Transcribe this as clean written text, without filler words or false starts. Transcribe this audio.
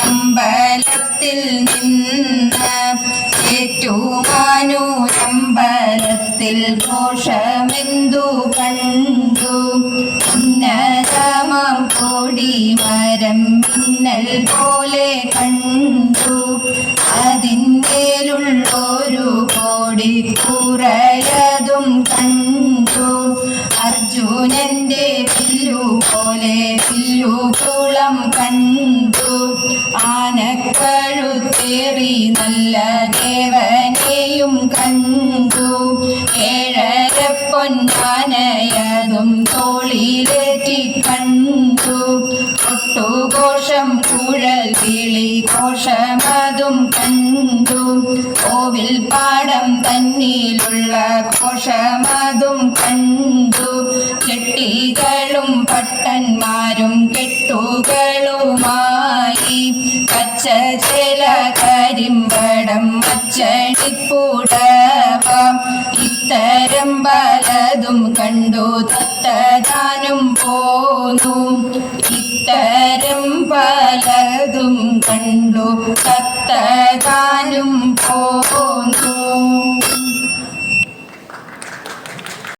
ഏറ്റുമാനൂരമ്പലത്തിൽ നിന്ന് ഏറ്റുമാനൂരമ്പലത്തിൽ ഘോഷമെന്തു കണ്ടു ഉന്നതമാം കൊടിമരം മിന്നൽ പോലെ കണ്ടു അതിന്മേലുള്ളൊരു കോടി കുറയതും കണ്ടു അർജുനന്റെ വില്ലു പോലെ വില്ലുകുളം കണ്ടു ആനക്കഴുത്തേറി നല്ല ദേവനെയും കണ്ടു ഏഴര പൊന്നാനയതും തോളിലേറ്റി കണ്ടു ഒട്ടുഘോഷം കുഴൽ വിളി ഘോഷമതും കണ്ടു കോവിൽ പാടം തന്നിലുള്ള ഘോഷമതും കണ്ടു ചെട്ടികളും പട്ടന്മാരും കെട്ടുകളുമായി പച്ച ചേല കരിമ്പടം അച്ചടിപ്പുടവ ഇത്തരം പലതും കണ്ടു തത്തതാനും പോന്നു ഇത്തരം പലതും കണ്ടു തത്തതാനും പോന്നു.